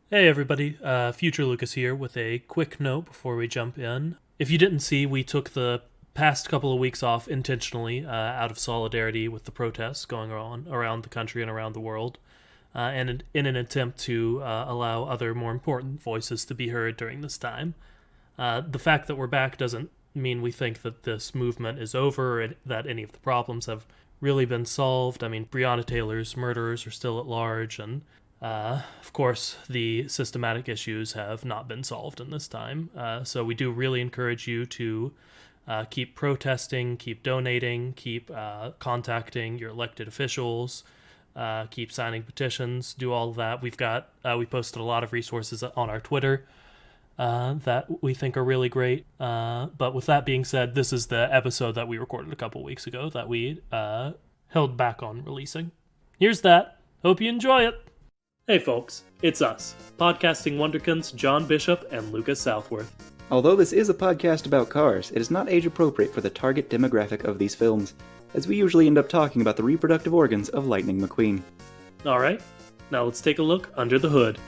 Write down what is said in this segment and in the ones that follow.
Hey everybody, Future Lucas here with a quick note before we jump in. If you didn't see, we took the past couple of weeks off intentionally out of solidarity with the protests going on around the country and around the world, and in an attempt to allow other more important voices to be heard during this time. The fact that we're back doesn't mean we think that this movement is over or that any of the problems have really been solved. I mean, Breonna Taylor's murderers are still at large, and of course, the systematic issues have not been solved in this time. So we do really encourage you to keep protesting, keep donating, keep contacting your elected officials, keep signing petitions, do all of that. We posted a lot of resources on our Twitter that we think are really great. But with that being said, this is the episode that we recorded a couple weeks ago that we held back on releasing. Here's that. Hope you enjoy it. Hey folks, it's us, podcasting wonderkins John Bishop and Lucas Southworth. Although this is a podcast about cars, it is not age appropriate for the target demographic of these films, as we usually end up talking about the reproductive organs of Lightning McQueen. Alright, now let's take a look under the hood.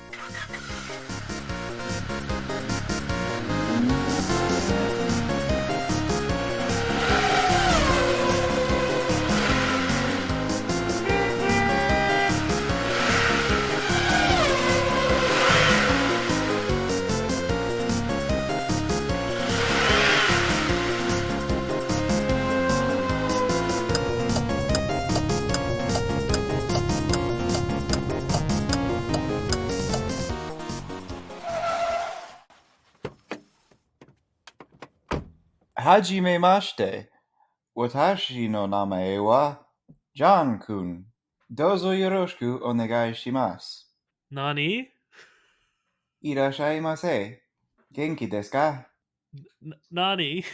Hajime mashite. Watashi no namae wa John-kun. Dozo yoroshiku onegai shimasu. Nani? Irashaimase. Genki desu ka? Nani?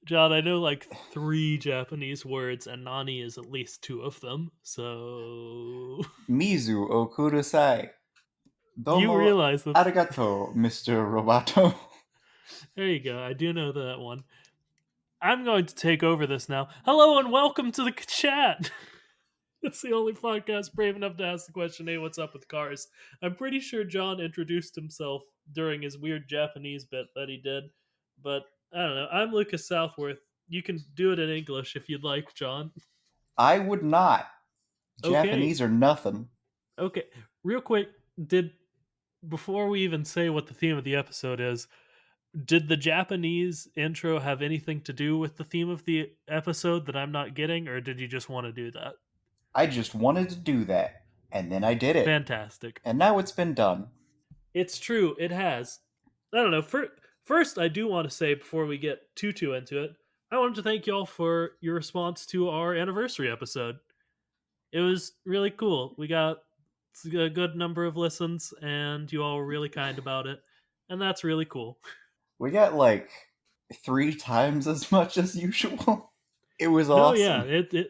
John, I know like 3 Japanese words, and Nani is at least 2 of them, so... Mizu o kudasai. You Domo realize that... arigato, Mr. Roboto. There you go, I do know that one. I'm going to take over this now. Hello and welcome to the chat! It's the only podcast brave enough to ask the question, hey, what's up with cars? I'm pretty sure John introduced himself during his weird Japanese bit that he did, but I don't know. I'm Lucas Southworth. You can do it in English if you'd like, John. I would not. Okay. Japanese or nothing. Okay. Real quick, before we even say what the theme of the episode is, did the Japanese intro have anything to do with the theme of the episode that I'm not getting, or did you just want to do that? I just wanted to do that, and then I did it. Fantastic. And now it's been done. It's true, it has. I don't know. First, I do want to say before we get too into it, I wanted to thank y'all for your response to our anniversary episode. It was really cool. We got a good number of listens, and you all were really kind about it, and that's really cool. We got like 3 times as much as usual. It was awesome. No, yeah,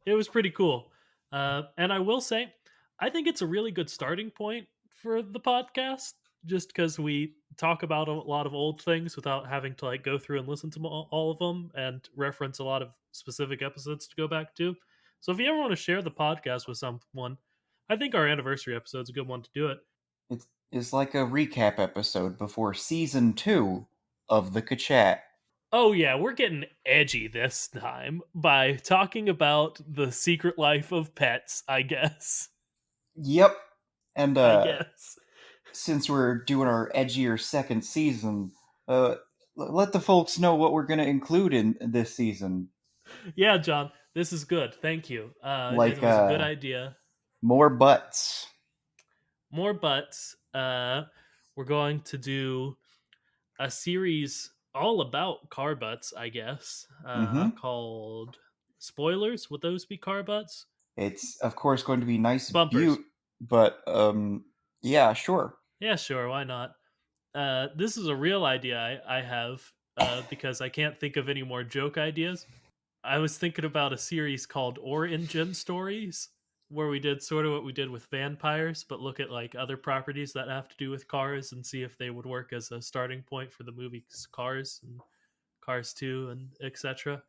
it was pretty cool. And I will say, I think it's a really good starting point for the podcast, just because we talk about a lot of old things without having to like go through and listen to all of them and reference a lot of specific episodes to go back to. So if you ever want to share the podcast with someone, I think our anniversary episode's a good one to do it. It's like a recap episode before season 2 of the Kachat. Oh yeah, we're getting edgy this time by talking about the secret life of pets, I guess. Yep. And I guess. since we're doing our edgier second season, let the folks know what we're going to include in this season. Yeah, John, this is good. Thank you. Like it was a good idea. more butts. More butts. We're going to do a series all about car butts, I guess, called Spoilers. Would those be car butts? It's, of course, going to be nice Bumpers. butte, but, yeah, sure. Yeah, sure, why not? This is a real idea I have because I can't think of any more joke ideas. I was thinking about a series called Origin Stories, where we did sort of what we did with vampires, but look at like other properties that have to do with cars and see if they would work as a starting point for the movies Cars and Cars 2 and etc.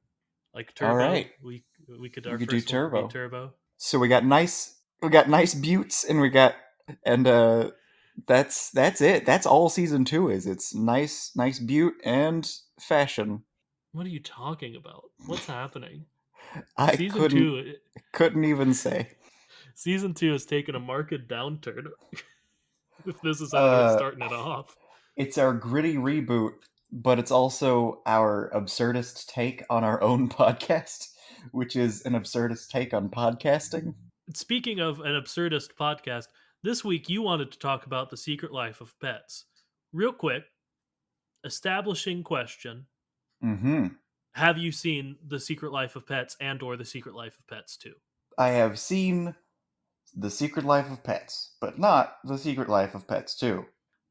Like Turbo. All right. We could do Turbo. Turbo. So we got nice buttes and we got And that's it. That's all season 2 is. It's nice beaut and fashion. What are you talking about? What's happening? I Season two, couldn't even say. season two has taken a marked downturn. If this is how we're Uh, starting it off, it's our gritty reboot, but it's also our absurdist take on our own podcast, which is an absurdist take on podcasting. speaking of an absurdist podcast, this week you wanted to talk about The Secret Life of Pets. Real quick, establishing question: Mm-hmm. have you seen The Secret Life of Pets and or The Secret Life of Pets 2? I have seen The Secret Life of Pets, but not The Secret Life of Pets 2.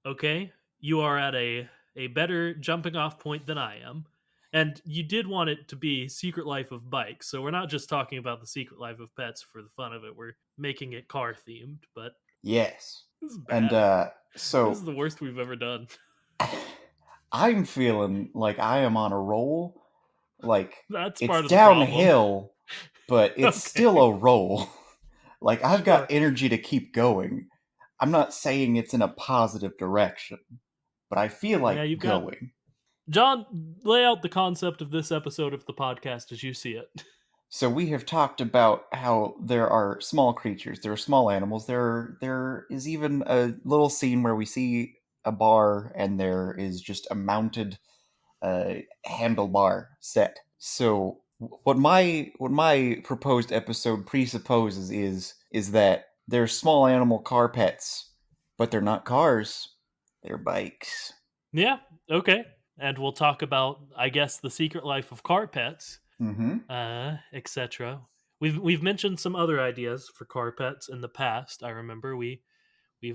Okay, you are at a better jumping off point than I am. And you did want it to be Secret Life of Bikes, so we're not just talking about The Secret Life of Pets for the fun of it. We're making it car themed, but Yes. this is And bad. This is so the worst we've ever done. I'm feeling like I am on a roll. Like, That's it's part of the problem. downhill, but it's still Okay, a roll. Like, I've got sure. energy to keep going. I'm not saying it's in a positive direction, but I feel Yeah, like you've got going. John. Lay out the concept of this episode of the podcast as you see it. So we have talked about how there are small creatures, there are small animals. There is even a little scene where we see a bar and there is just a mounted handlebar set. So what my proposed episode presupposes is that they're small animal car pets, but they're not cars. They're bikes. Yeah, okay. And we'll talk about, I guess, the secret life of car pets, Mm-hmm. etc. We've mentioned some other ideas for car pets in the past. I remember we've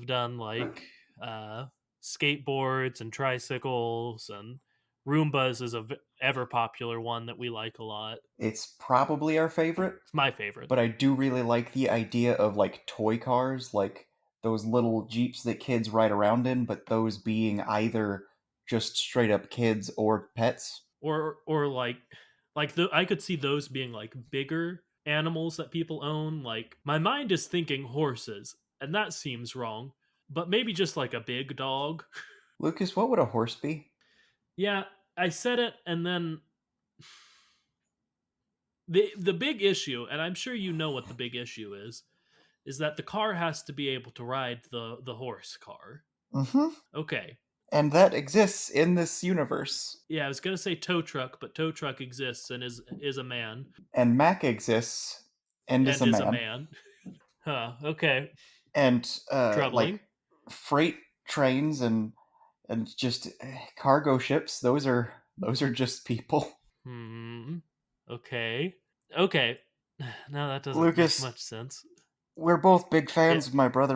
done like uh, skateboards and tricycles, and Roombas is a ever popular one that we like a lot. It's probably our favorite, It's my favorite. but I do really like the idea of like toy cars, like those little Jeeps that kids ride around in, but those being either just straight up kids or pets. Or I could see those being like bigger animals that people own. Like my mind is thinking horses, and that seems wrong, but maybe just like a big dog. Lucas, what would a horse be? Yeah, I said it, and then the big issue, and I'm sure you know what the big issue is that the car has to be able to ride the horse car. Mm-hmm. Okay. And that exists in this universe. Yeah, I was gonna say tow truck, but tow truck exists and is a man And Mac exists and is and a is a man. man. Huh. Okay. And like Troubling. freight trains and just cargo ships, those are just people. Hmm. Okay. Okay. Now that doesn't make Lucas, much sense. we're both big Yeah, fans of my brother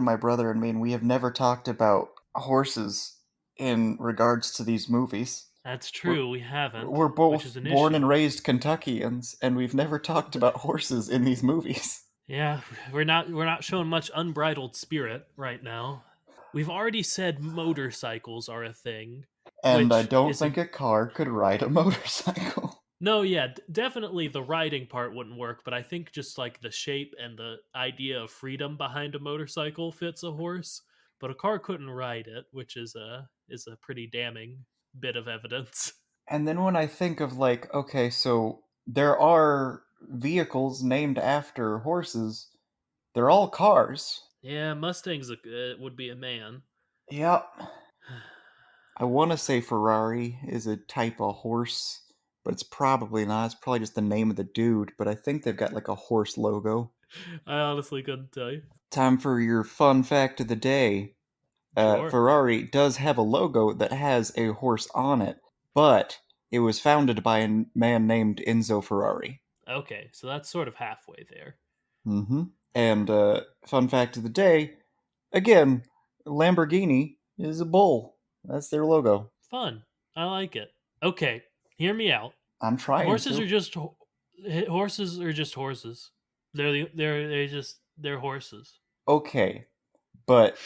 and me, and we have never talked about horses in regards to these movies. that's We're true. We haven't, we're which both is an born and issue. raised Kentuckians, and we've never talked about horses in these movies. Yeah, we're not showing much unbridled spirit right now. We've already said motorcycles are a thing, And I which don't think isn't. a car could ride a motorcycle. No, yeah, definitely the riding part wouldn't work, but I think just like the shape and the idea of freedom behind a motorcycle fits a horse, but a car couldn't ride it, which is a pretty damning bit of evidence. And then when I think of like, okay, so there are vehicles named after horses, they're all cars. Yeah, Mustang's would be a man. Yep. I want to say Ferrari is a type of horse, but it's probably not. It's probably just the name of the dude, but I think they've got like a horse logo. I honestly couldn't tell you. Time for your fun fact of the day. Sure. Ferrari does have a logo that has a horse on it, but it was founded by a man named Enzo Ferrari. Okay, so that's sort of halfway there. Mm-hmm. And fun fact of the day, again, Lamborghini is a bull. That's their logo. Fun. I like it. Okay, hear me out. I'm trying Horses to. are just horses are just horses. They're horses. Okay, but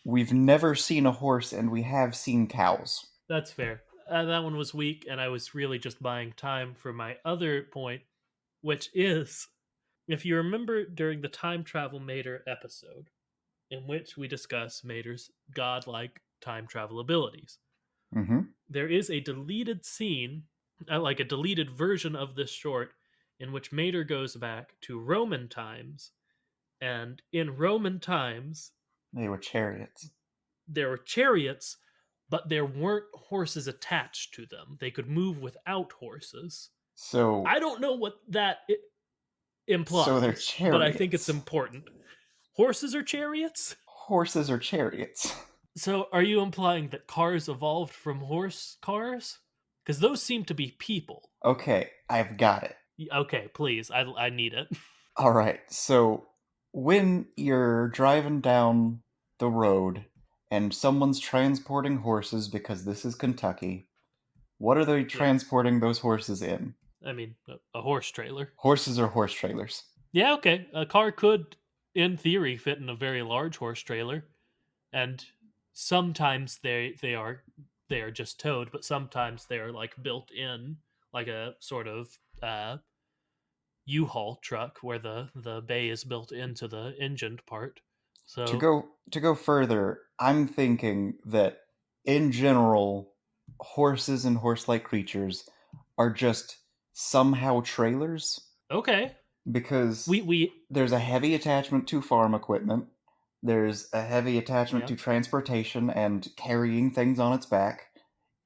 we've never seen a horse and we have seen cows. That's fair. That one was weak, and I was really just buying time for my other point, which is, if you remember during the time travel mater episode, in which we discuss Mater's godlike time travel abilities. Mm-hmm. There is a deleted scene, like a deleted version of this short, in which Mater goes back to Roman times, and in Roman times, They were chariots. there were chariots, but there weren't horses attached to them. They could move without horses. So I don't know what that they're implies, but I think it's chariots. important. Horses are chariots? Horses are chariots. So are you implying that cars evolved from horse cars? Because those seem to be people. Okay, I've got it. Okay, please. I need it. All right. So when you're driving down the road and someone's transporting horses because this is Kentucky, what are they Yeah. transporting those horses in? I mean, a horse trailer. Horses or horse trailers? Yeah, okay. A car could, in theory, fit in a very large horse trailer, and sometimes they are just towed, but sometimes they are like built in, like a sort of U-Haul truck where the bay is built into the engined part. To So go further, I'm thinking that in general, horses and horse-like creatures are just somehow trailers okay, because we there's a heavy attachment to farm equipment. There's a heavy attachment yeah, to transportation and carrying things on its back.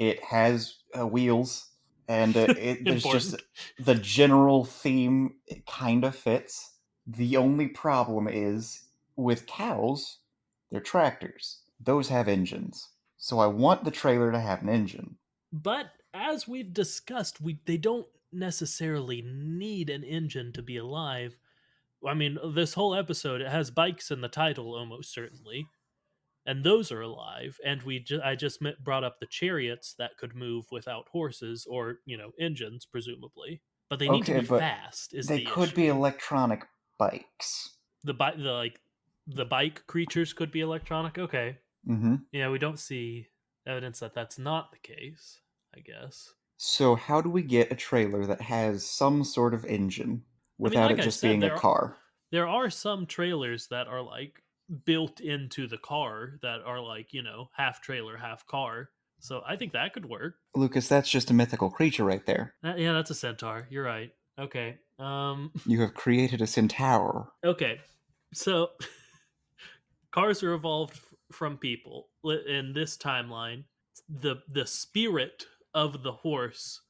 It has wheels, and there's just important. the general theme. It kind of fits. The only problem is with cows, they're tractors. Those have engines. So I want the trailer to have an engine. But as we've discussed, they don't necessarily need an engine to be alive. I mean, this whole episode it has bikes in the title almost certainly, and those are alive. And I just brought up the chariots that could move without horses or engines, presumably. But they need to Okay, be but fast. Is they the could be issue electronic bikes. the bike creatures could be electronic? Okay, Mm-hmm. yeah, we don't see evidence that that's not the case. I guess. So how do we get a trailer that has some sort of engine I mean, without like it I just said, being a car? there are some trailers that are like built into the car that are like half trailer half car, so I think that could work. Lucas, that's just a mythical creature right there. Yeah, that's a centaur, you're right. Okay, You have created a centaur. okay, so cars are evolved from people in this timeline. The spirit of the horse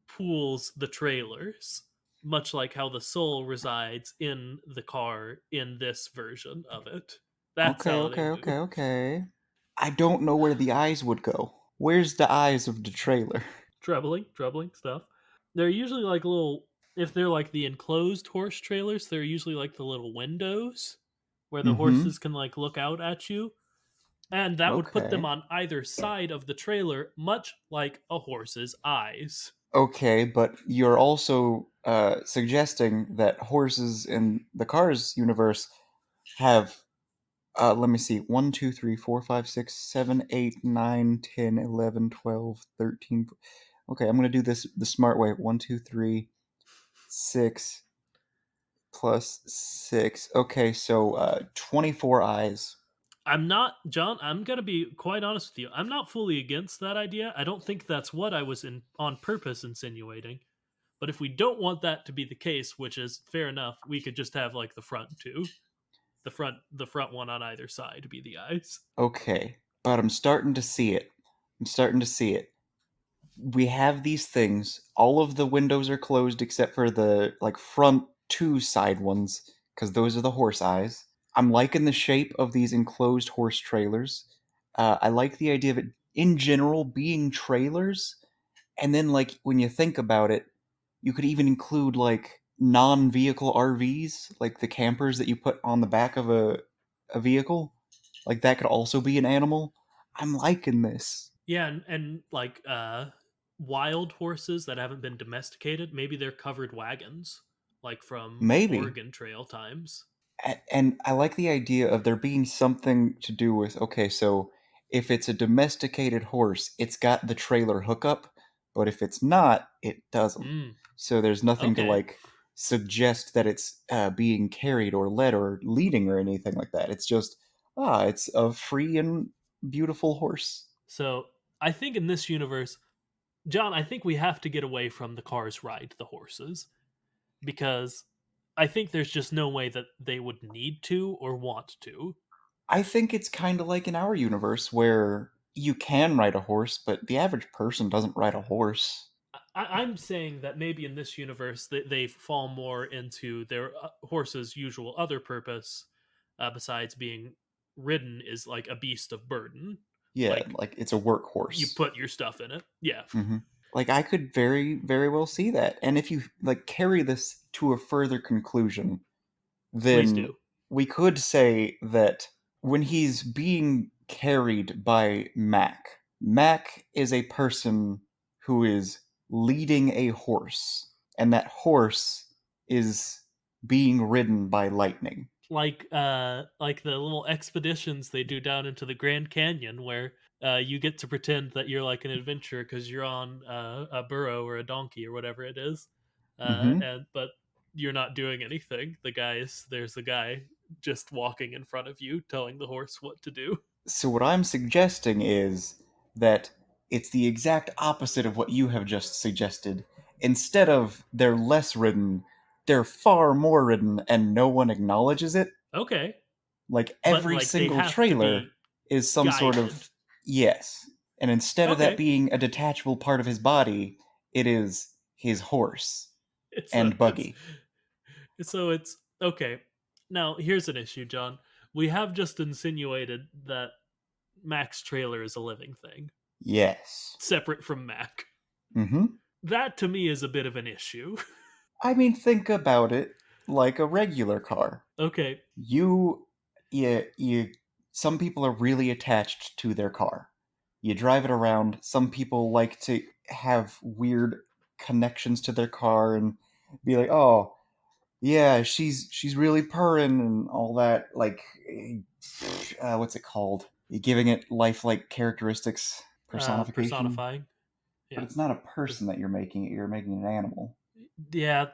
pulls the trailers, much like how the soul resides in the car in this version of it. That's Okay, how they okay, move. okay, okay. I don't know where the eyes would go. Where's the eyes of the trailer? Troubling stuff. They're usually like little. If they're like the enclosed horse trailers, they're usually like the little windows where the Mm-hmm. horses can like look out at you, and that would put them Okay. on either side of the trailer, much like a horse's eyes. Okay, but you're also suggesting that horses in the Cars universe have let me see, 1, 2, 3, 4, 5, 6, 7, 8, 9, 10, 11, 12, 13. Okay, I'm going to do this the smart way. 1, 2, 3, 6 plus 6. Okay, so 24 eyes. I'm not, John. I'm gonna be quite honest with you. I'm not fully against that idea. I don't think that's what I was on purpose insinuating. But if we don't want that to be the case, which is fair enough, we could just have like the front two, the front one on either side to be the eyes. Okay, but I'm starting to see it. I'm starting to see it. We have these things. All of the windows are closed except for the like front two side ones because those are the horse eyes. I'm liking the shape of these enclosed horse trailers. I like the idea of it in general being trailers, and then like when you think about it, you could even include like non-vehicle RVs, like the campers that you put on the back of a vehicle. Like that could also be an animal. I'm liking this. Yeah, and like wild horses that haven't been domesticated, maybe they're covered wagons, like from Maybe. Oregon Trail times. And I like the idea of there being something to do with okay, so if it's a domesticated horse, it's got the trailer hookup, but if it's not, it doesn't. Mm, So there's nothing to okay. like suggest that it's being carried or led or leading or anything like that. It's just It's a free and beautiful horse. So I think in this universe, John, I think we have to get away from the cars ride the horses because I think there's just no way that they would need to or want to. I think it's kind of like in our universe where you can ride a horse, but the average person doesn't ride a horse. I'm saying that maybe in this universe they fall more into their horse's usual other purpose, besides being ridden, is like a beast of burden. Yeah, Like like it's a you workhorse. put your stuff in it. Yeah, Hmm. Like I could very, very well see that. And if you like carry this to a further conclusion, please then do. we could say that when he's being carried by Mac, Mac is a person who is leading a horse, and that horse is being ridden by lightning. Like the little expeditions they do down into the Grand Canyon where you get to pretend that you're like an adventurer because you're on a burro or a donkey or whatever it is, Hmm. and but you're not doing anything. There's the guy just walking in front of you telling the horse what to do. So, what I'm suggesting is that it's the exact opposite of what you have just suggested. Instead of they're less ridden, they're far more ridden, and no one acknowledges it. Okay, Like but every like they single have to trailer be is some sort guided. of yes. And instead of that Okay, being a detachable part of his body, it is his horse it's a and it's buggy. so it's okay. Now here's an issue, John. We have just insinuated that Mac's trailer is a living thing, Yes. separate from Mac. Hmm. That to me is a bit of an issue. I mean, think about it like a regular car. Okay, You, you, some people are really attached to their car. You drive it around. Some people like to have weird connections to their car and be like, oh, yeah, she's really purring and all that. Like, what's it called? You're giving it lifelike characteristics, personification. personifying. But Yeah, it's not a person that you're making it. You're making an animal. yeah.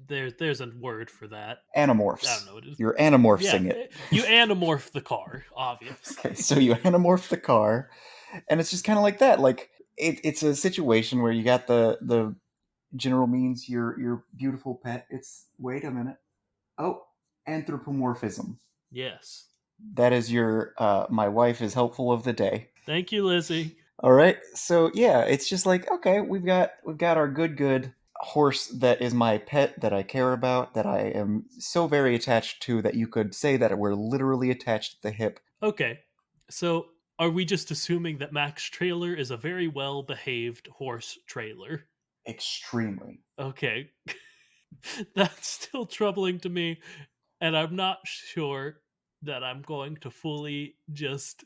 There's a word for that. I don't Animorphs. know what it is. You're Yeah, animorphsing it. you anamorph the car, Okay, obviously. so you anamorph the car, and it's just kind of like that. Like it's a situation where you got the general means your beautiful pet. It's wait a minute. Oh, anthropomorphism. Yes. That is your my wife is helpful of the day. Thank you, Lizzie. All right. So yeah, it's just like okay, we've got our good horse that is my pet that I care about that I am so very attached to that you could say that we're literally attached at the hip. Okay, so are we just assuming that Mac's trailer is a very well behaved horse trailer? Extremely. Okay, that's still troubling to me, and I'm not sure that I'm going to fully just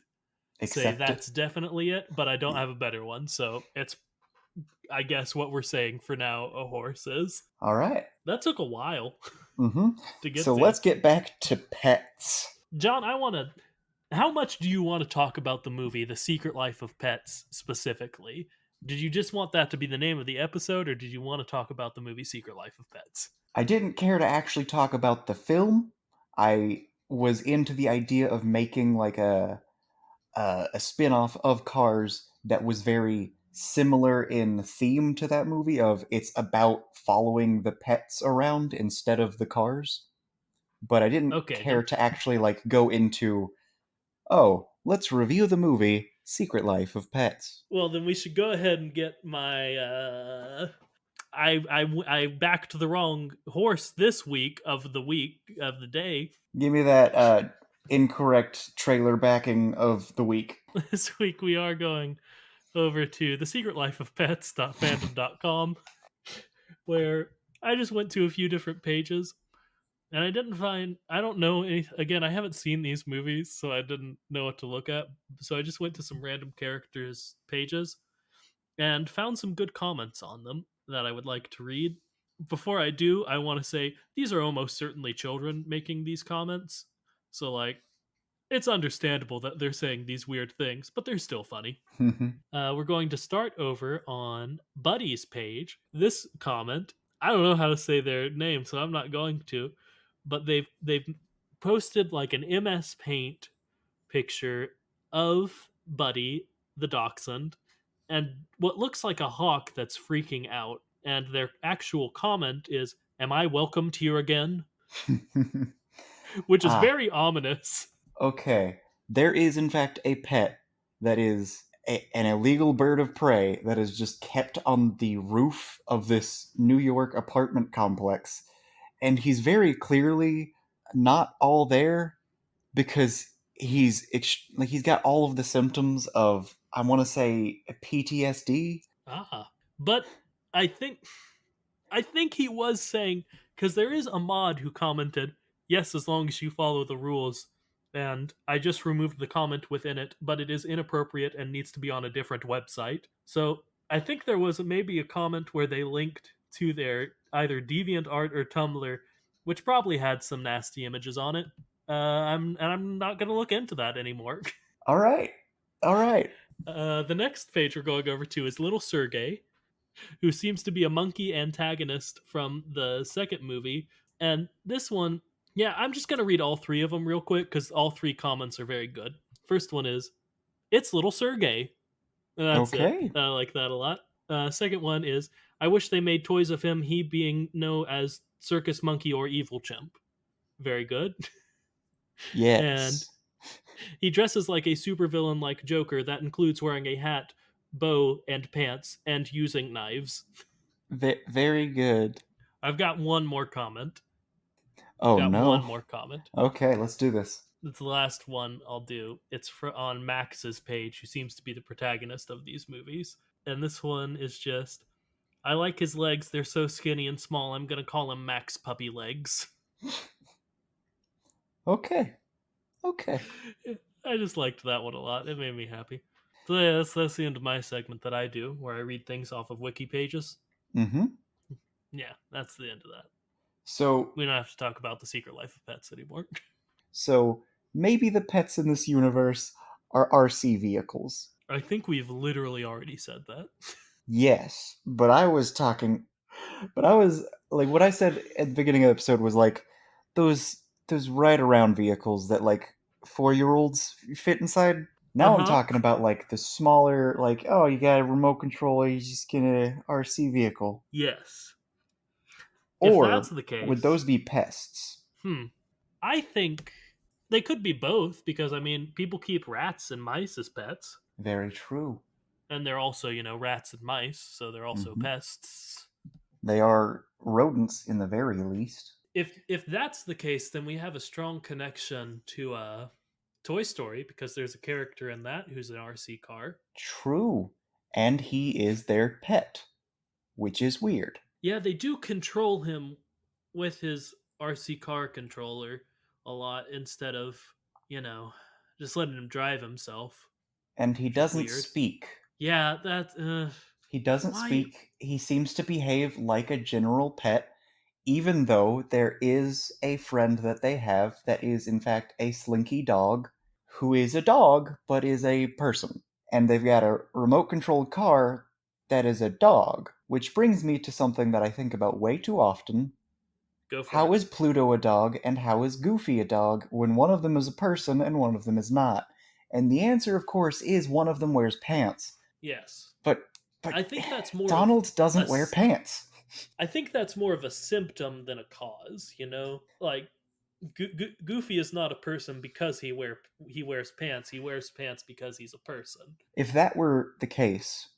say Accept it. that's definitely it, but I don't have a better one, so it's, I guess, what we're saying for now a horse is. All right. That took a while Mm-hmm. to get So to. let's get back to pets. John, I want to. How much do you want to talk about the movie The Secret Life of Pets specifically? Did you just want that to be the name of the episode, or did you want to talk about the movie Secret Life of Pets? I didn't care to actually talk about the film. I was into the idea of making like a spin-off of Cars that was very similar in theme to that movie of it's about following the pets around instead of the cars. But I didn't Okay, care then. to actually like go into, oh, let's review the movie Secret Life of Pets. Well, then we should go ahead and get my. I backed the wrong horse this week of the day. Give me that incorrect trailer backing of the week. This week we are going over to the secret life of pets.fandom.com, where I just went to a few different pages and I didn't find, I don't know any, again, I haven't seen these movies, so I didn't know what to look at. So I just went to some random characters pages and found some good comments on them that I would like to read. Before I do, I want to say these are almost certainly children making these comments. So like it's understandable that they're saying these weird things, but they're still funny. We're going to start over on Buddy's page. This comment, I don't know how to say their name, so I'm not going to, but they've posted like an MS Paint picture of Buddy, the dachshund, and what looks like a hawk that's freaking out. And their actual comment is, "Am I welcome to you again?" Which is Ah, very ominous. okay. There is, in fact, a pet that is an illegal bird of prey that is just kept on the roof of this New York apartment complex. And he's very clearly not all there because like he's got all of the symptoms of, I want to say, PTSD. Ah, but I think I think he was saying, because there is a mod who commented, "Yes, as long as you follow the rules." And I just removed the comment within it, but it is inappropriate and needs to be on a different website. So I think there was maybe a comment where they linked to their either DeviantArt or Tumblr, which probably had some nasty images on it. I'm not gonna look into that anymore. All right. All right. The next page we're going over to is Little Sergey, who seems to be a monkey antagonist from the second movie. And this one, yeah, I'm just going to read all three of them real quick because all three comments are very good. First one is, "It's Little Sergey." And that's it. Okay. I like that a lot. Second one is, "I wish they made toys of him, he being known as Circus Monkey or Evil Chimp." Very good. And Yes. he dresses like a supervillain like Joker. That includes wearing a hat, bow, and pants, and using knives. Very good. I've got one more comment. I've Oh got one no. more comment. Okay, let's do this. It's the last one I'll do. It's on Max's page, who seems to be the protagonist of these movies. And this one is just, "I like his legs. They're so skinny and small. I'm going to call him Max Puppy Legs." Okay. Okay. I just liked that one a lot. It made me happy. So yeah, that's the end of my segment that I do, where I read things off of wiki pages. Mm-hmm. Yeah, that's the end of that. So We don't have to talk about the secret life of pets anymore. so maybe the pets in this universe are RC vehicles. I think we've literally already said that. Yes, but I was like, what I said at the beginning of the episode was like those those ride around vehicles that like 4-year-olds fit inside. Uh Now I'm huh. talking about like the smaller, like, oh, you got a remote control, you just get a RC vehicle. Yes. If that's Or the would case, those be pests? I think they could be both because I mean, people keep rats and mice as pets, Very true. and they're also rats and mice, so they're also Hmm. pests. They are rodents in the very least. If that's the case, then we have a strong connection to Toy Story because there's a character in that who's an RC car. True. And he is their pet, which is weird. Yeah, they do control him with his RC car controller a lot instead of you know just letting him drive himself, And he which is doesn't weird. speak. Yeah, that He doesn't why? speak. He seems to behave like a general pet, even though there is a friend that they have that is, in fact, a slinky dog who is a dog but is a person. And they've got a remote controlled car that is a dog, which brings me to something that I think about way too often. Go for How it. is Pluto a dog and how is Goofy a dog when one of them is a person and one of them is not? And the answer, of course, is one of them wears pants. Yes, But but I think that's more of Donald doesn't a. wear pants. I think that's more of a symptom than a cause. Like Goofy is not a person because he wears pants. He wears pants because he's a person. If that were the case,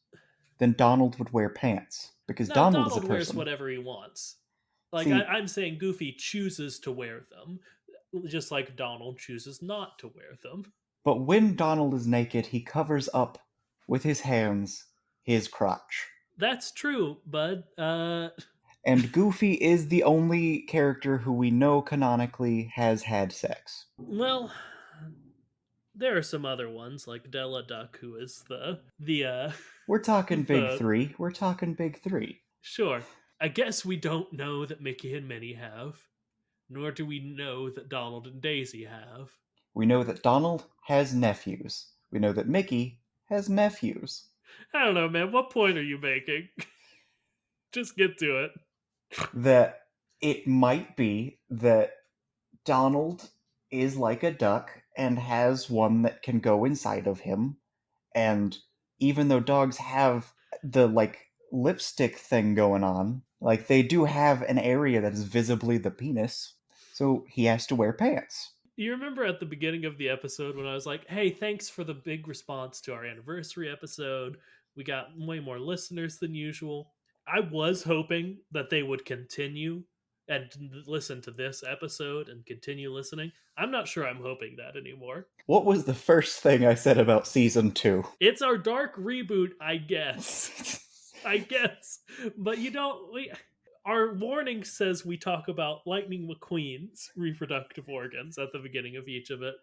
then Donald would wear pants because No, Donald is a Donald wears person. whatever he wants. Like See, I'm saying, Goofy chooses to wear them, just like Donald chooses not to wear them. but when Donald is naked, he covers up with his hands his crotch. That's true, bud. And Goofy is the only character who we know canonically has had sex. Well, there are some other ones like Della Duck, who is the We're talking big the three. We're talking big three. sure. I guess we don't know that Mickey and Minnie have, nor do we know that Donald and Daisy have. We know that Donald has nephews. We know that Mickey has nephews. I don't know, man. What point are you making? Just get to it. That it might be that Donald is like a duck and has one that can go inside of him. And even though dogs have the like lipstick thing going on, like they do have an area that is visibly the penis, so he has to wear pants. You remember at the beginning of the episode when I was like, hey, thanks for the big response to our anniversary episode. We got way more listeners than usual. I was hoping that they would continue and listen to this episode and continue listening. I'm not sure I'm hoping that anymore. What was the first thing I said about season 2? It's our dark reboot, I guess. I guess. But you don't. Our warning says we talk about Lightning McQueen's reproductive organs at the beginning of each of it.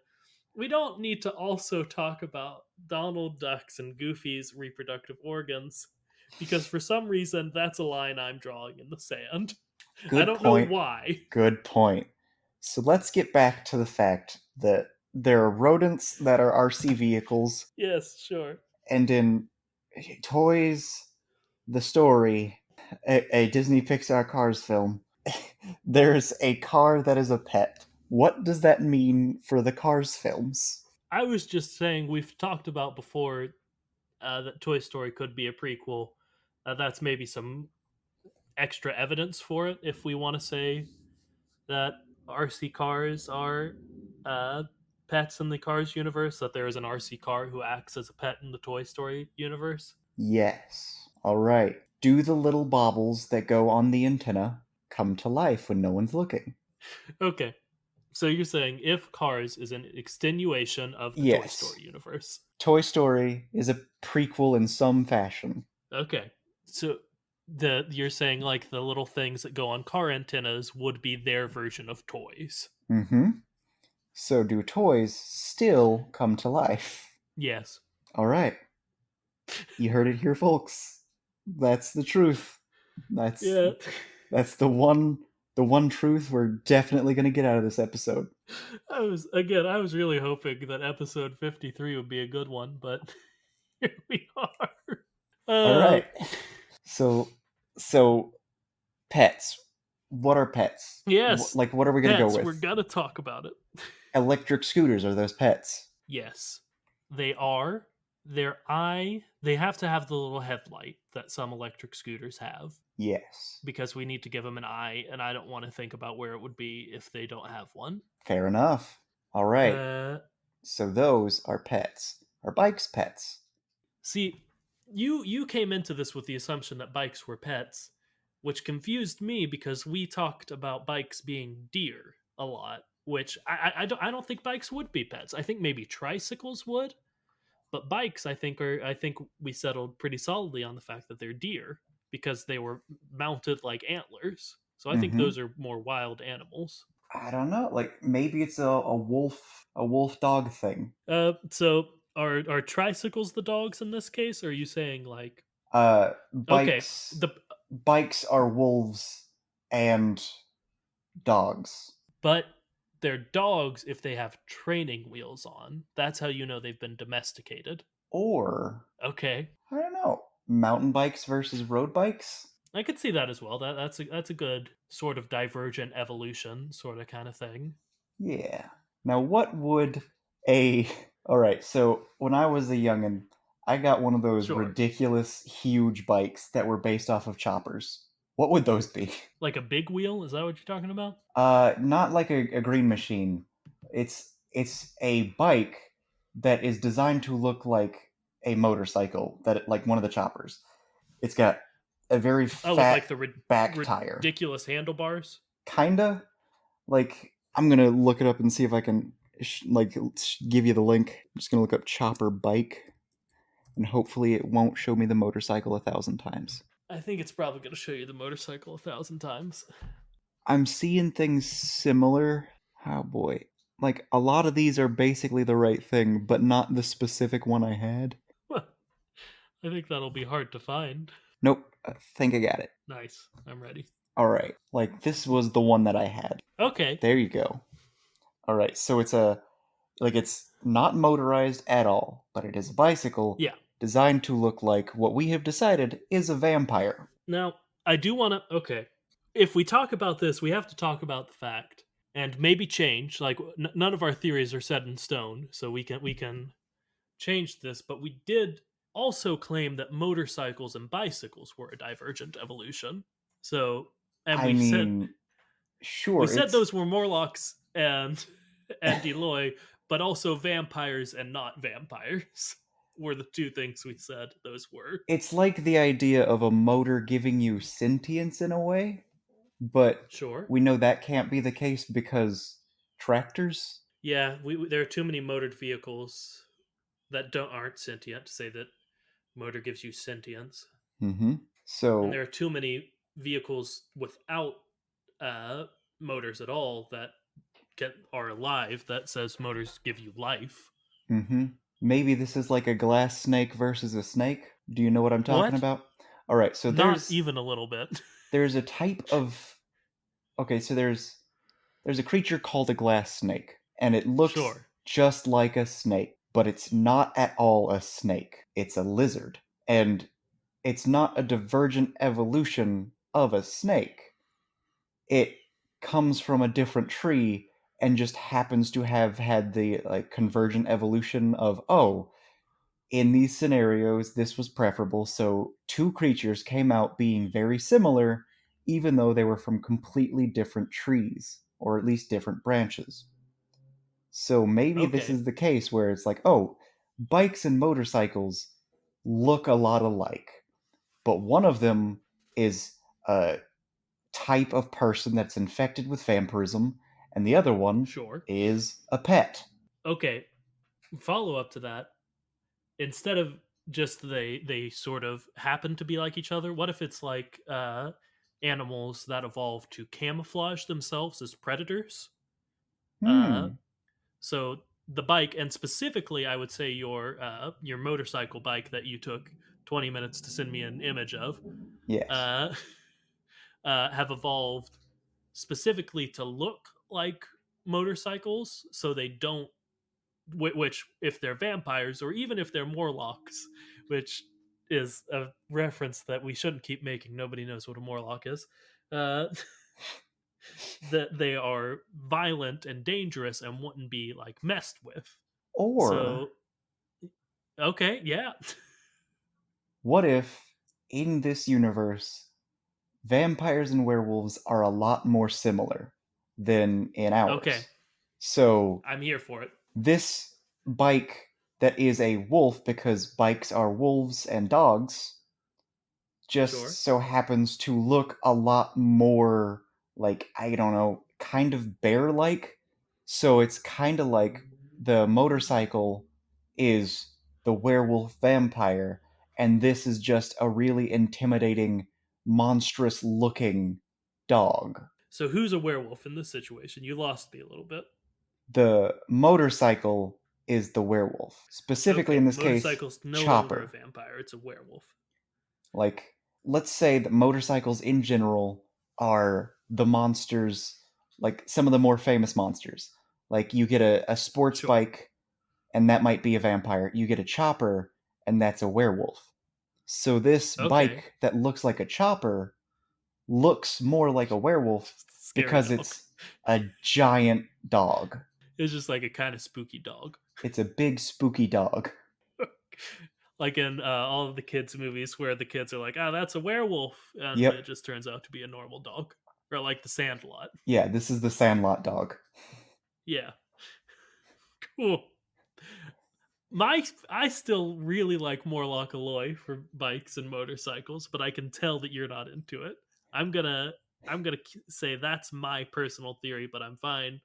We don't need to also talk about Donald Duck's and Goofy's reproductive organs because for some reason that's a line I'm drawing in the sand. Good I don't point. know why. Good point. So let's get back to the fact that there are rodents that are RC vehicles. Yes, sure. And in Toys, the story, a Disney Pixar Cars film, there's a car that is a pet. What does that mean for the Cars films? I was just saying we've talked about before that Toy Story could be a prequel. That's maybe some extra evidence for it if we want to say that RC cars are pets in the Cars universe, that there is an RC car who acts as a pet in the Toy Story universe. Yes. All right. Do the little baubles that go on the antenna come to life when no one's looking? Okay. So you're saying if Cars is an extenuation of the Toy Yes. Story universe. Toy Story is a prequel in some fashion. Okay. So you're saying like the little things that go on car antennas would be their version of toys. Mm-hmm. So do toys still come to life? Yes. All right. You heard it here, folks. That's the truth. That's the one truth we're definitely going to get out of this episode. I was really hoping that episode 53 would be a good one, but here we are. All right. So pets. What are pets? Yes. Like, what are we going to go with? We're going to talk about it. Electric scooters, are those pets? Yes. They are. They have to have the little headlight that some electric scooters have. Yes. Because we need to give them an eye, and I don't want to think about where it would be if they don't have one. Fair enough. All right. So those are pets. Are bikes pets? See, you came into this with the assumption that bikes were pets, which confused me because we talked about bikes being deer a lot, which I don't think bikes would be pets. I think maybe tricycles would, but bikes I think we settled pretty solidly on the fact that they're deer because they were mounted like antlers. So I think those are more wild animals. I don't know. Like maybe it's a wolf dog thing. So are tricycles the dogs in this case? Or are you saying like bikes? Okay, bikes are wolves and dogs. But they're dogs if they have training wheels on. That's how you know they've been domesticated. Or okay, I don't know. Mountain bikes versus road bikes? I could see that as well. That's a good sort of divergent evolution sort of kind of thing. Yeah. Now what would all right, so when I was a youngin', I got one of those ridiculous huge bikes that were based off of choppers. What would those be? Like a big wheel? Is that what you're talking about? Not like a green machine. It's a bike that is designed to look like a motorcycle, like one of the choppers. It's got a very fat like the back tire. Ridiculous handlebars? Kinda. Like, I'm gonna look it up and see if I can give you the link. I'm just gonna look up chopper bike, and hopefully it won't show me the motorcycle 1,000 times. I think it's probably gonna show you the motorcycle 1,000 times. I'm seeing things similar. Oh boy. Like, a lot of these are basically the right thing, but not the specific one I had. I think that'll be hard to find. Nope. I think I got it. Nice. I'm ready. All right. Like, this was the one that I had. Okay. There you go. All right. So it's it's not motorized at all, but it is a bicycle. Yeah. Designed to look like what we have decided is a vampire. Now, I do want to... Okay. If we talk about this, we have to talk about the fact and maybe change. Like none of our theories are set in stone, so we can change this. But we did also claim that motorcycles and bicycles were a divergent evolution. So, and I mean, we sure, said it's those were Morlocks and Eloy, but also vampires and not vampires were the two things we said those were. it's like the idea of a motor giving you sentience in a way, but Sure. we know that can't be the case because tractors. Yeah, there are too many motored vehicles that don't aren't sentient to say that motor gives you sentience, Mm-hmm. and there So, are too many vehicles without uh, motors at all that are alive that says motors give you life. mm-hmm. Maybe this is like a glass snake versus a snake. Do you know what I'm talking What? about? All right, so Not there's even a little bit. there's a type of okay, so there's a creature called a glass snake, and it looks Sure. just like a snake, but it's not at all a snake. It's a lizard. And it's not a divergent evolution of a snake. It comes from a different tree and just happens to have had the like convergent evolution of in these scenarios this was preferable, so two creatures came out being very similar even though they were from completely different trees or at least different branches. So maybe this Okay. is the case where it's like, bikes and motorcycles look a lot alike, but one of them is a type of person that's infected with vampirism, and the other one Sure. is a pet. Okay. Follow up to that. Instead of just they sort of happen to be like each other, what if it's like animals that evolve to camouflage themselves as predators? Uh, Hmm. so the bike, and specifically, I would say your motorcycle bike that you took 20 minutes to send me an image of, Yes. uh, have evolved specifically to look like motorcycles, so they don't. Which, if they're vampires, or even if they're Morlocks, which is a reference that we shouldn't keep making. Nobody knows what a Morlock is. Uh, that they are violent and dangerous and wouldn't be like messed with. Or So okay, yeah, what if in this universe vampires and werewolves are a lot more similar than in okay, ours? So I'm here for it. this bike that is a wolf because bikes are wolves and dogs Sure. just so happens to look a lot more like, I don't know, kind of bear like. So it's kind of like the motorcycle is the werewolf vampire, and this is just a really intimidating, monstrous looking dog. So who's a werewolf in this situation? You lost me a little bit. The motorcycle is the werewolf. Specifically in Okay, this case, motorcycle's no longer a Chopper. vampire; it's a werewolf. Like, let's say that motorcycles in general are the monsters, like some of the more famous monsters. Like, you get a sports Sure. bike, and that might be a vampire. You get a chopper, and that's a werewolf. So, this Okay. bike that looks like a chopper looks more like a werewolf Scary because dog. it's a giant dog. It's just like a kind of spooky dog. It's a big, spooky dog. Like in all of the kids' movies where the kids are like, "Oh, that's a werewolf," and it Yep. just turns out to be a normal dog, or like the Sandlot. Yeah, this is the Sandlot dog. Yeah, cool. I still really like Morlock Alloy for bikes and motorcycles, but I can tell that you're not into it. I'm gonna I'm gonna say that's my personal theory, but I'm fine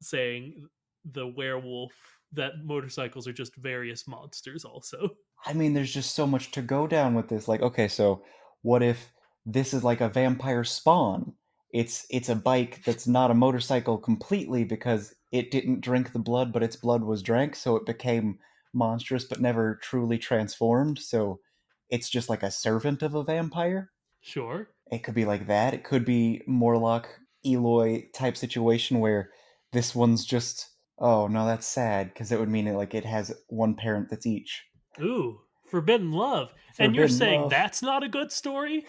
saying the werewolf that motorcycles are just various monsters. Also, I mean, there's just so much to go down with this. Like, okay, so what if this is like a vampire spawn? It's a bike that's not a motorcycle completely because it didn't drink the blood, but its blood was drank, so it became monstrous but never truly transformed. So it's just like a servant of a vampire. sure. It could be like that. It could be Morlock Eloy type situation where this one's just oh no, that's sad because it would mean it has one parent that's each. Ooh, Forbidden Love. And you're Forbidden saying love. that's not a good story?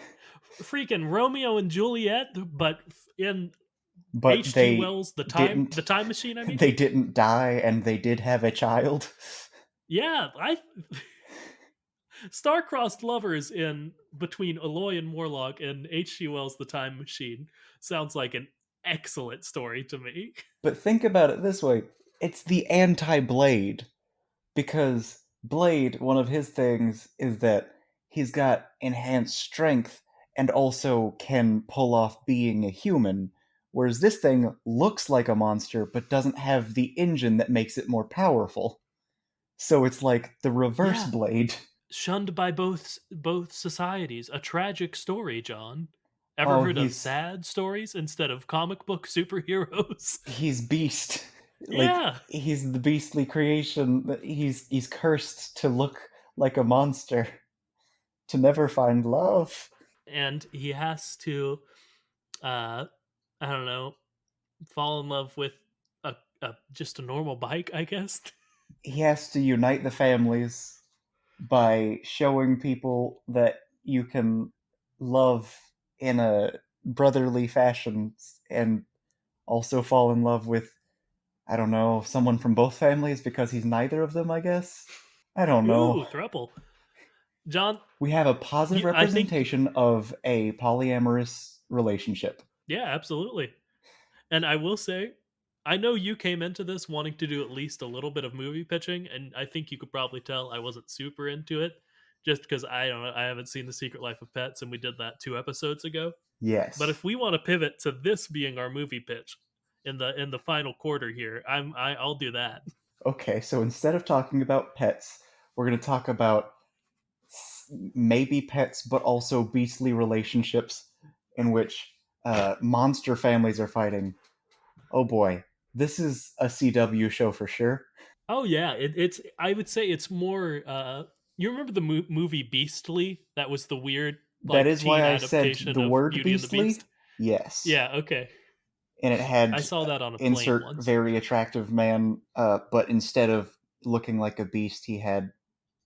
Freaking Romeo and Juliet, but in but H.G. they Wells, the didn't. time machine. I mean, They didn't die, and they did have a child. yeah, I Star-crossed lovers in between Aloy and Morlock and H.G. Wells' The Time Machine sounds like an excellent story to me. But think about it this way: it's the anti-Blade, because Blade, one of his things is that he's got enhanced strength and also can pull off being a human, whereas this thing looks like a monster but doesn't have the engine that makes it more powerful. So it's like the reverse Yeah, Blade. shunned by both societies. A tragic story, John. Ever Oh, heard of sad stories instead of comic book superheroes? he's Beast. Like Yeah, he's the beastly creation. He's cursed to look like a monster, to never find love. and he has to, uh, I don't know, fall in love with a just a normal bike, I guess. He has to unite the families by showing people that you can love in a brotherly fashion and also fall in love with, I don't know, someone from both families because he's neither of them, I guess. I don't know. Ooh, thruple. John, We have a positive I think, representation of a polyamorous relationship. yeah, absolutely. And I will say, I know you came into this wanting to do at least a little bit of movie pitching, and I think you could probably tell I wasn't super into it, just because I don't know, I haven't seen The Secret Life of Pets, and we did that 2 episodes ago. But Yes. if we want to pivot to this being our movie pitch in the final quarter here, I'll do that. Okay, so instead of talking about pets, we're going to talk about maybe pets, but also beastly relationships in which monster families are fighting. Oh boy, this is a CW show for sure. Oh yeah, it's I would say it's more. You remember the movie Beastly? That was the weird That like is why teen I said adaptation the of word Beauty and the beastly. Beast. Yes. Yeah, okay. And it I had saw that on a plane insert once. very attractive man, but instead of looking like a beast, he had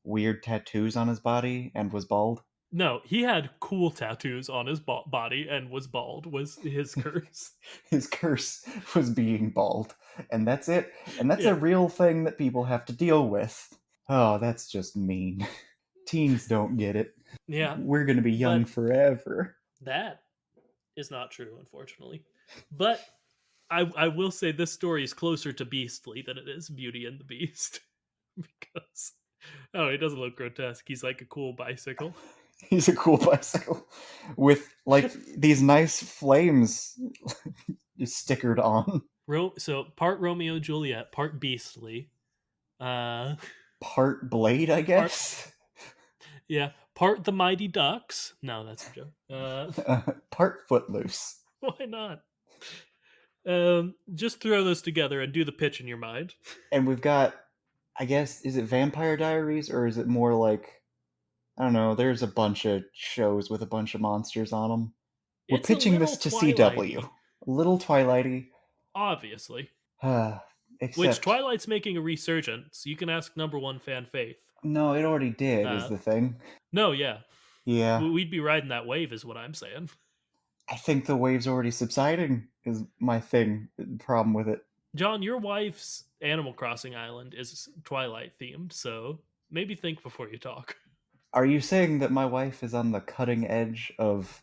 weird tattoos on his body and was bald. No, he had cool tattoos on his body and was bald. Was his curse? His curse was being bald, and that's it. And that's a Yeah, real thing that people have to deal with. Oh, that's just mean. Teens don't get it. yeah, We're gonna be young but forever. that is not true, unfortunately. But I will say this story is closer to Beastly than it is Beauty and the Beast because oh, he doesn't look grotesque. He's like a cool bicycle. He's a cool bicycle with like these nice flames stickered on. So part Romeo and Juliet, part Beastly. Uh, Part blade, I part guess. yeah, part the Mighty Ducks. No, that's a joke. Part footloose. Why not? Just throw those together and do the pitch in your mind. And we've got, I guess, is it Vampire Diaries or is it more like, I don't know, there's a bunch of shows with a bunch of monsters on them. We're It's a pitching little this to CW. Twilighty, A little Twilighty. obviously. Which Except, Twilight's making a resurgence. You can ask number one fan Faith. no, it already did, is Uh, the thing. no, yeah, Yeah. we'd be riding that wave, is what I'm saying. I think the wave's already subsiding, is my thing. Problem with it. John, your wife's Animal Crossing island is Twilight themed, so maybe think before you talk. Are you saying that my wife is on the cutting edge of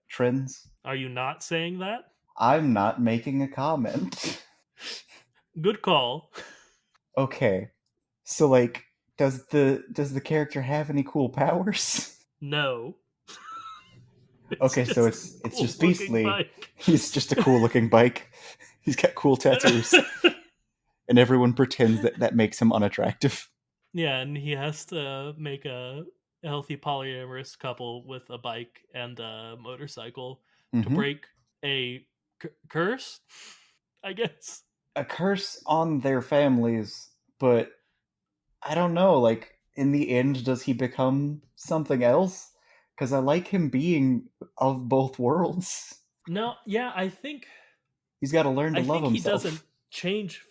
trends? Are you not saying that? I'm not making a comment. Good call. Okay. So like does the character have any cool powers? No. It's Okay, so just a it's cool just looking beastly. bike. He's just a cool looking bike. He's got cool tattoos and everyone pretends that that makes him unattractive. Yeah, and he has to make a healthy polyamorous couple with a bike and a motorcycle to Mhm. break a curse, I guess. A curse on their families, but I don't know, like in the end does he become something else? Cuz I like him being of both worlds. No, yeah, He's got to learn to I love think he doesn't himself. change.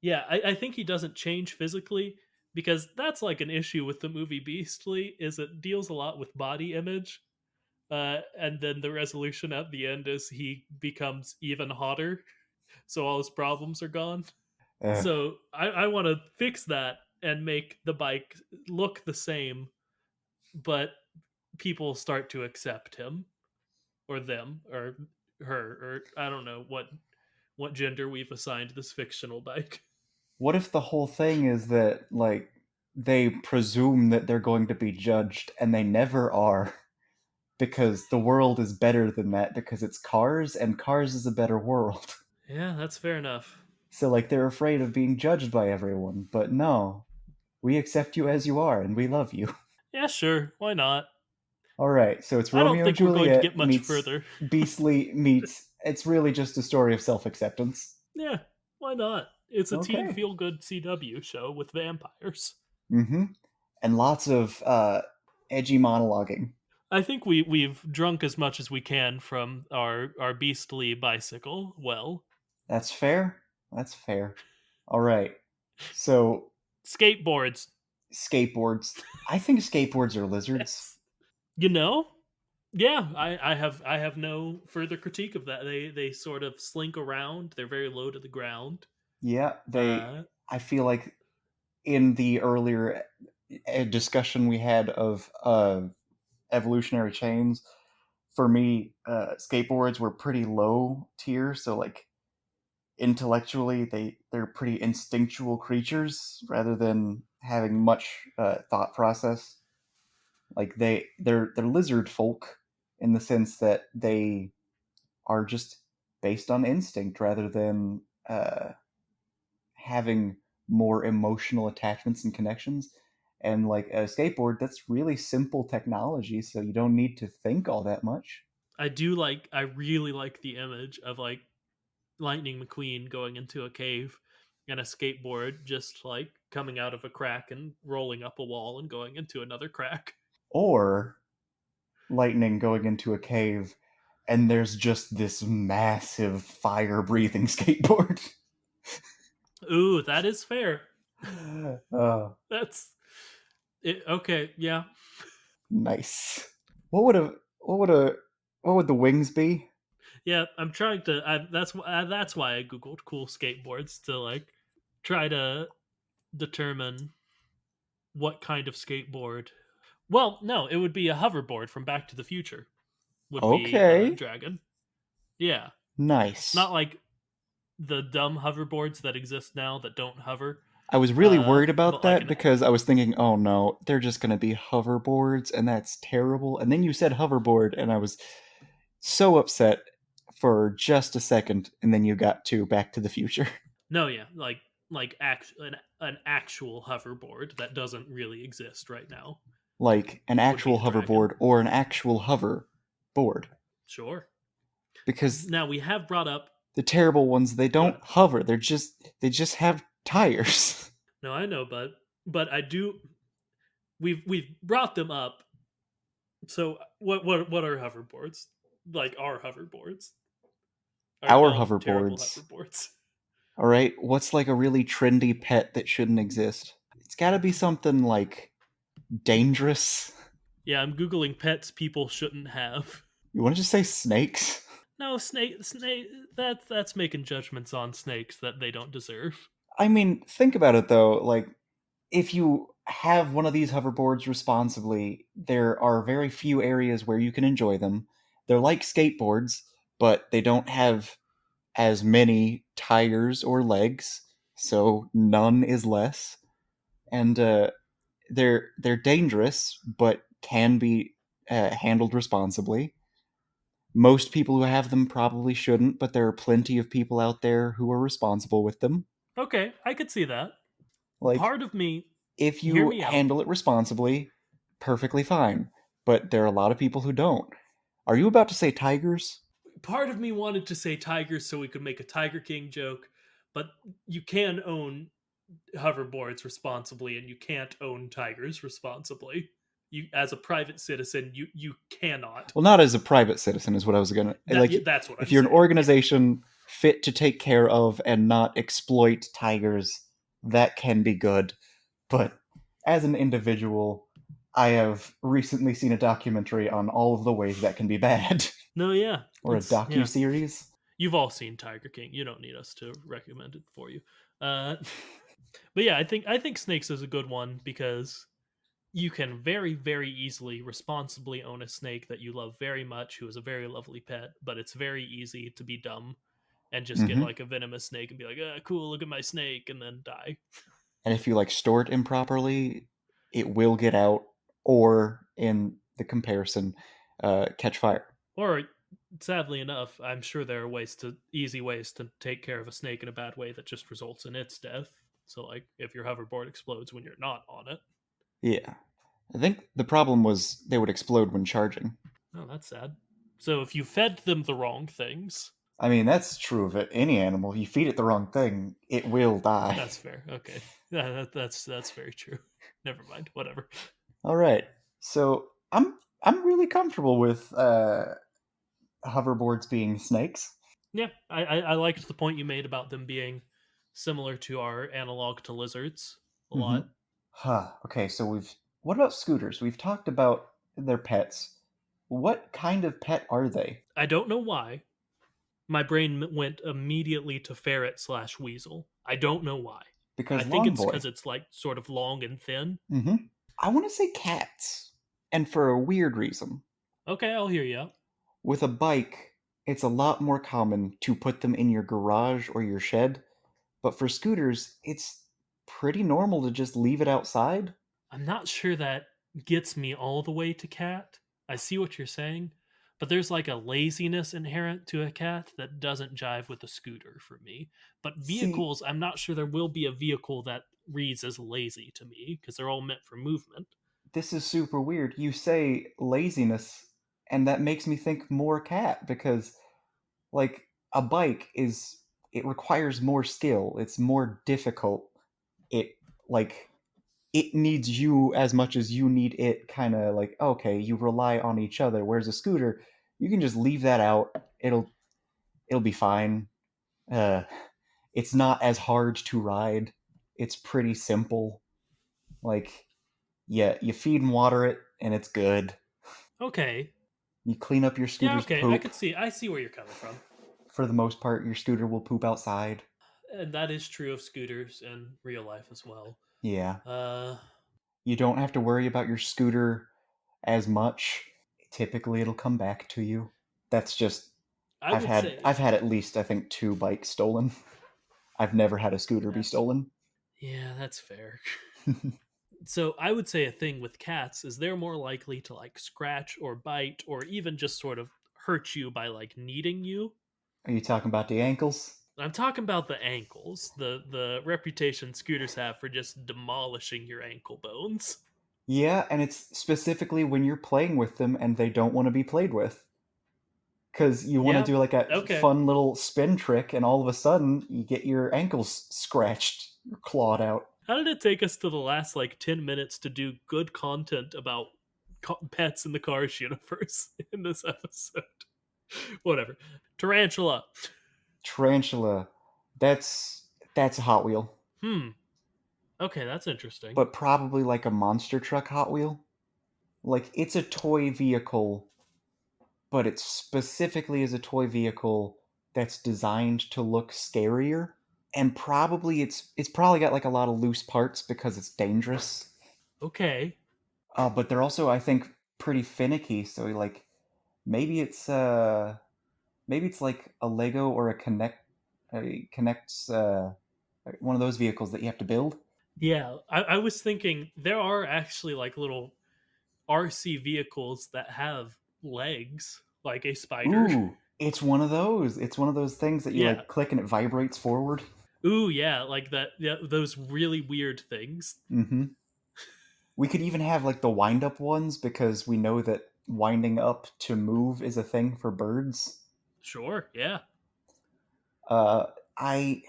Yeah, I think he doesn't change physically because that's like an issue with the movie Beastly is it deals a lot with body image. And then the resolution at the end is he becomes even hotter, so all his problems are gone. Uh, So I want to fix that and make the bike look the same, but people start to accept him or them or her or I don't know what gender we've assigned this fictional bike. what if the whole thing is that, like, they presume that they're going to be judged and they never are? Because the world is better than that because it's Cars and Cars is a better world. Yeah, that's fair enough. So, like, they're afraid of being judged by everyone. But no, we accept you as you are and we love you. Yeah, sure. Why not? All right, so it's I don't Romeo and think we're going to Juliet get much meets further. Beastly meets. It's really just a story of self acceptance. Yeah, why not? It's a teen Okay. feel good CW show with vampires. Mm hmm. And lots of edgy monologuing. I think we've drunk as much as we can from our beastly bicycle. Well, That's fair. That's fair. All right. So, skateboards. skateboards. I think skateboards are lizards. Yes. You know? Yeah, I have no further critique of that. They sort of slink around. They're very low to the ground. Yeah, they. Uh, I feel like in the earlier discussion we had of evolutionary chains, for me, skateboards were pretty low tier. So like intellectually, they're pretty instinctual creatures rather than having much thought process. Like they're lizard folk in the sense that they are just based on instinct rather than having more emotional attachments and connections. And like a skateboard, that's really simple technology, so you don't need to think all that much. I really like the image of like Lightning McQueen going into a cave and a skateboard just like coming out of a crack and rolling up a wall and going into another crack. Or lightning going into a cave and there's just this massive fire breathing skateboard. Ooh, that is fair. Oh, That's it. Okay, yeah. nice. What would a what would a what would the wings be? Yeah, I'm trying to. That's why I googled cool skateboards to like try to determine what kind of skateboard. Well, no, it would be a hoverboard from Back to the Future. Would be a Okay, dragon. Yeah, nice. not like the dumb hoverboards that exist now that don't hover. I was really worried about But like that an because I was thinking, oh no, they're just going to be hoverboards and that's terrible. And then you said hoverboard and I was so upset for just a second and then you got to Back to the Future. no, yeah, an actual hoverboard that doesn't really exist right now Like an would be actual a dragon. hoverboard or an actual hover board. Sure. Because Now we have brought up. the terrible ones, they Go don't ahead. hover. They just have tires. No, I know, but I do. We've brought them up. So what are hoverboards? Like our hoverboards, our Our dumb, terrible hoverboards. hoverboards. All right, what's like a really trendy pet that shouldn't exist? It's got to be something like dangerous. Yeah, I'm googling pets people shouldn't have. You want to just say snakes? No, snake. That's making judgments on snakes that they don't deserve. I mean, think about it though. Like, if you have one of these hoverboards responsibly, there are very few areas where you can enjoy them. They're like skateboards, but they don't have as many tires or legs, so none is less. And they're dangerous, but can be handled responsibly. Most people who have them probably shouldn't, but there are plenty of people out there who are responsible with them. Okay, I could see that. Like, Part of me, if hear you me out. handle it responsibly, perfectly fine. But there are a lot of people who don't. Are you about to say tigers? Part of me wanted to say tigers so we could make a Tiger King joke, but you can own hoverboards responsibly and you can't own tigers responsibly. You as a private citizen, you cannot. Well, not as a private citizen, is what I was gonna like. That's what If I'm you're an saying. Yeah. organization fit to take care of and not exploit tigers, that can be good. But as an individual, I have recently seen a documentary on all of the ways that can be bad, No, yeah, or a yeah. docu-series. You've all seen Tiger King. You don't need us to recommend it for you. Uh, but yeah, I think snakes is a good one because you can very, very easily, responsibly own a snake that you love very much, who is a very lovely pet. But it's very easy to be dumb and just get Hmm. like a venomous snake and be like, ah, cool, look at my snake, and then die. And if you like store it improperly, it will get out, or in the comparison, catch fire. Or sadly enough, I'm sure there are easy ways to take care of a snake in a bad way that just results in its death. So like if your hoverboard explodes when you're not on it. Yeah, I think the problem was they would explode when charging. Oh, that's sad. So if you fed them the wrong things, I mean, that's true of it. Any animal, you feed it the wrong thing, it will die. that's fair. Okay. Yeah, that's very true. Never mind. Whatever. All right, so I'm really comfortable with hoverboards being snakes. Yeah, I liked the point you made about them being similar to our analog to lizards a Mm-hmm. lot. Huh. Okay, so we've. What about scooters? We've talked about their pets. What kind of pet are they? I don't know why. My brain went immediately to ferret slash weasel. I don't know why. I Because think Long it's Boy. because it's like sort of long and thin. Mm-hmm. I want to say cats, and for a weird reason. Okay, I'll hear you out. With a bike, it's a lot more common to put them in your garage or your shed, but for scooters, it's pretty normal to just leave it outside. I'm not sure that gets me all the way to cat. I see what you're saying, but there's like a laziness inherent to a cat that doesn't jive with a scooter for me. But See, vehicles, I'm not sure there will be a vehicle that reads as lazy to me because they're all meant for movement. this is super weird. You say laziness, and that makes me think more cat because, like, a bike is. It requires more skill. It's more difficult. It, like, it needs you as much as you need it, kind of like, okay, you rely on each other, whereas a scooter, you can just leave that out. It'll be fine. uh it's not as hard to ride. It's pretty simple. Like, yeah, you feed and water it and it's good. Okay. You clean up your Yeah, scooter's okay. poop. I see where you're coming from. For the most part, your scooter will poop outside. And that is true of scooters in real life as well. Yeah, Uh you don't have to worry about your scooter as much. Typically it'll come back to you. That's just. I I've would had say I've had at least, I think, two bikes stolen. I've never had a scooter be that's stolen. yeah, that's fair. So I would say a thing with cats is they're more likely to like scratch or bite or even just sort of hurt you by like kneading you. Are you talking about the ankles? I'm talking about the ankles, the reputation scooters have for just demolishing your ankle bones. Yeah, and it's specifically when you're playing with them and they don't want to be played with. Because you want to Yeah. do like a Okay. fun little spin trick, and all of a sudden you get your ankles scratched, clawed out. How did it take us to the last like 10 minutes to do good content about pets in the Cars universe in this episode? Whatever. Tarantula. Tarantula, that's a Hot Wheel, Hmm. Okay, that's interesting. but probably like a monster truck Hot Wheel. Like, it's a toy vehicle, but it specifically is a toy vehicle that's designed to look scarier. And probably it's probably got like a lot of loose parts because it's dangerous. Okay. But they're also, I think, pretty finicky. So like, maybe it's maybe it's like a Lego or a connects one of those vehicles that you have to build. Yeah, I was thinking there are actually like little RC vehicles that have legs, like a spider. Ooh, it's one of those. It's one of those things that you Yeah. like click and it vibrates forward. Ooh, yeah, like that. Yeah, those really weird things. Mm-hmm. We could even have like the wind up ones because we know that winding up to move is a thing for birds. Sure. Yeah. Uh, I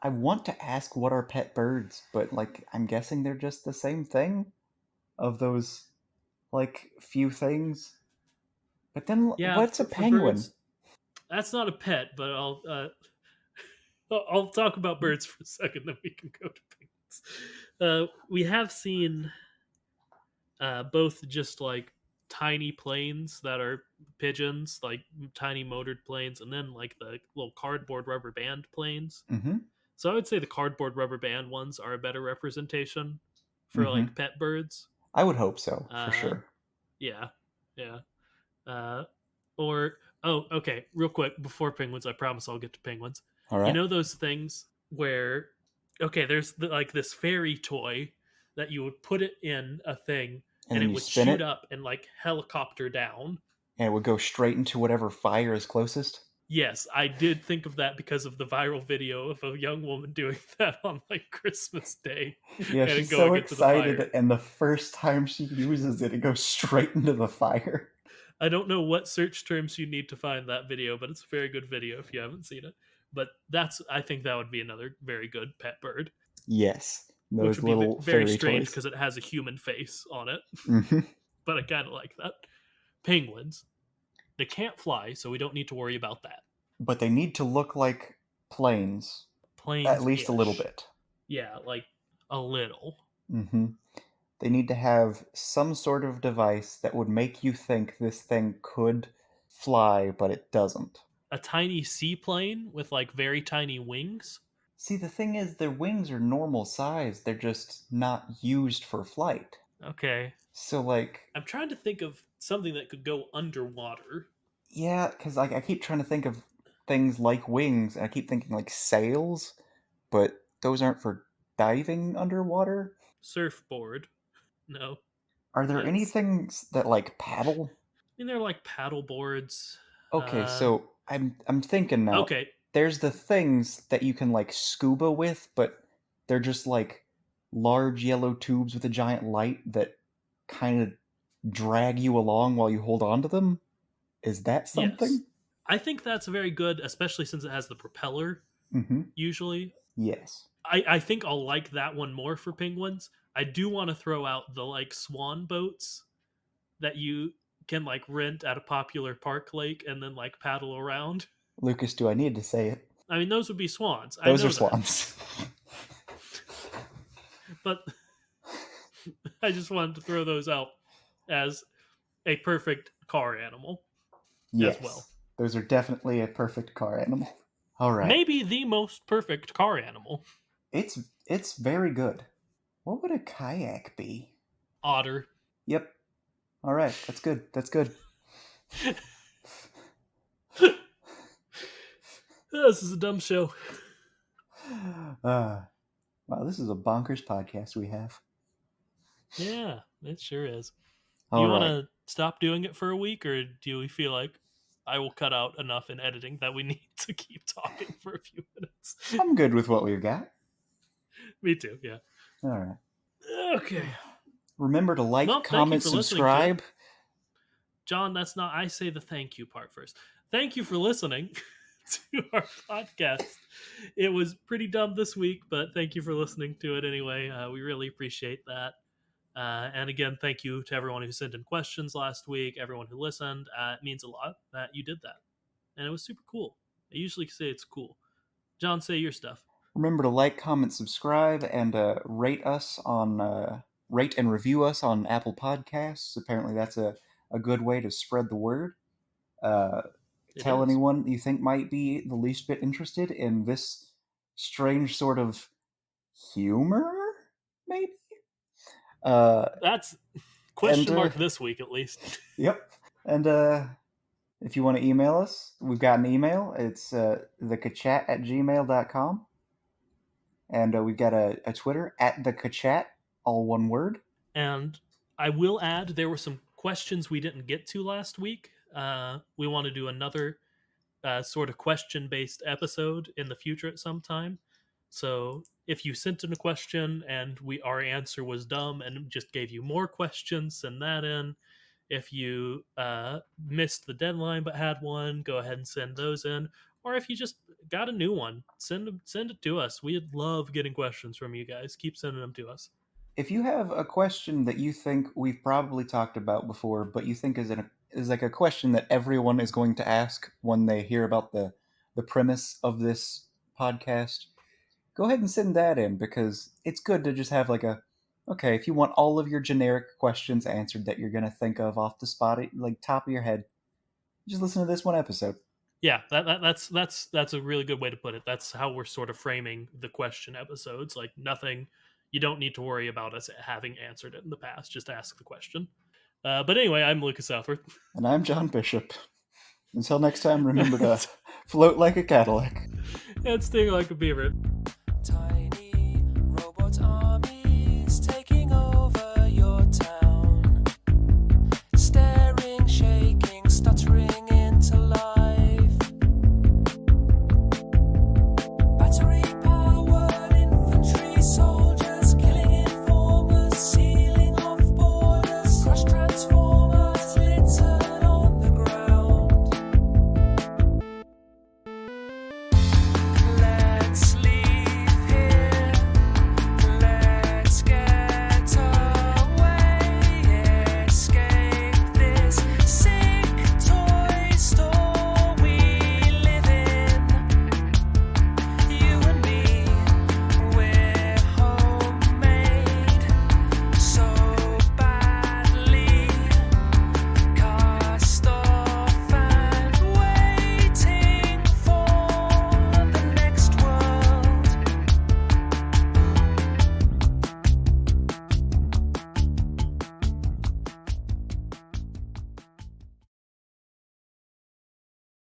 I want to ask what are pet birds, but like I'm guessing they're just the same thing of those like few things. But then Yeah. what's a For penguin? birds, that's not a pet, but I'll talk about birds for a second, then we can go to penguins. We have seen both just like tiny planes that are pigeons, like tiny motored planes, and then like the little cardboard rubber band planes. Mm-hmm. So I would say the cardboard rubber band ones are a better representation for Mm-hmm. like pet birds. I would hope so, for Uh, sure. yeah, yeah. Uh, or oh, okay, real quick before penguins, I promise I'll get to penguins. All You right. know those things where, okay, there's like this fairy toy that you would put it in a thing And and then it you would spin shoot it, up and like helicopter down. and it would go straight into whatever fire is closest. Yes, I did think of that because of the viral video of a young woman doing that on like Christmas Day Yeah, and it she's so going into the excited, fire. and the first time she uses it, it goes straight into the fire. I don't know what search terms you need to find that video, but it's a very good video if you haven't seen it. But I think that would be another very good pet bird, Yes, which those would be little very fairy strange toys. because it has a human face on it. Hmm. But I kind of like that. Penguins, they can't fly, so we don't need to worry about that. But they need to look like planes, at Planes least a little ish. bit. Yeah, like a little. Hmm. They need to have some sort of device that would make you think this thing could fly, but it doesn't. A tiny seaplane with like very tiny wings. See, the thing is, their wings are normal size, they're just not used for flight. Okay. So, like, I'm trying to think of something that could go underwater. yeah, because like, I keep trying to think of things like wings, and I keep thinking like sails, but those aren't for diving underwater. Surfboard. No. Are there any Yes. things that like paddle? I mean, they're like paddle boards. Okay, Uh, so I'm thinking now. okay. There's the things that you can like scuba with, but they're just like large yellow tubes with a giant light that kind of drag you along while you hold on to them. Is that Yes. something? I think that's very good, especially since it has the propeller, Mm-hmm. usually. Yes. I think I'll like that one more for penguins. I do want to throw out the like swan boats that you can like rent at a popular park lake and then like paddle around. Lucas, do I need to say it? I mean, those would be swans. I Those are know that. swans. But I just wanted to throw those out as a perfect car animal as well. Yes. Those are definitely a perfect car animal. All right. Maybe the most perfect car animal. It's very good. What would a kayak be? Otter. Yep. All right. That's good. That's good. This is a dumb show. Wow, this is a bonkers podcast we have. Yeah, it sure is. Do All you want right. to stop doing it for a week, or do we feel like I will cut out enough in editing that we need to keep talking for a few minutes? I'm good with what we've got. Me too, yeah. All right. Okay. Remember to like, Well, thank you comment, for listening to it. subscribe. John, that's not, I say the thank you part first. Thank you for listening to our podcast. It was pretty dumb this week, but thank you for listening to it anyway. We really appreciate that. And again, thank you to everyone who sent in questions last week, everyone who listened. It means a lot that you did that. And it was super cool. I usually say it's cool. John, say your stuff. Remember to like, comment, subscribe, and rate and review us on Apple Podcasts. Apparently, that's a good way to spread the word. Tell is. anyone you think might be the least bit interested in this strange sort of humor, maybe. That's question and, mark this week, at least. Yep. And if you want to email us, we've got an email. It's thekachat@gmail.com. And we've got a Twitter @thekachat, all one word. And I will add, there were some questions we didn't get to last week. We want to do another sort of question-based episode in the future at some time. So if you sent in a question and our answer was dumb and just gave you more questions, send that in. If you missed the deadline but had one, go ahead and send those in. Or if you just got a new one, send it to us. We'd love getting questions from you guys. Keep sending them to us. If you have a question that you think we've probably talked about before, but you think is like a question that everyone is going to ask when they hear about the premise of this podcast, go ahead and send that in, because it's good to just have like a Okay, if you want all of your generic questions answered that you're gonna think of off the spot, like top of your head, just listen to this one episode. Yeah, that's a really good way to put it. That's how we're sort of framing the question episodes. Like nothing, you don't need to worry about us having answered it in the past. Just ask the question. But anyway, I'm Lucas Southworth. And I'm John Bishop. Until next time, remember to float like a Cadillac. And sting like a beaver.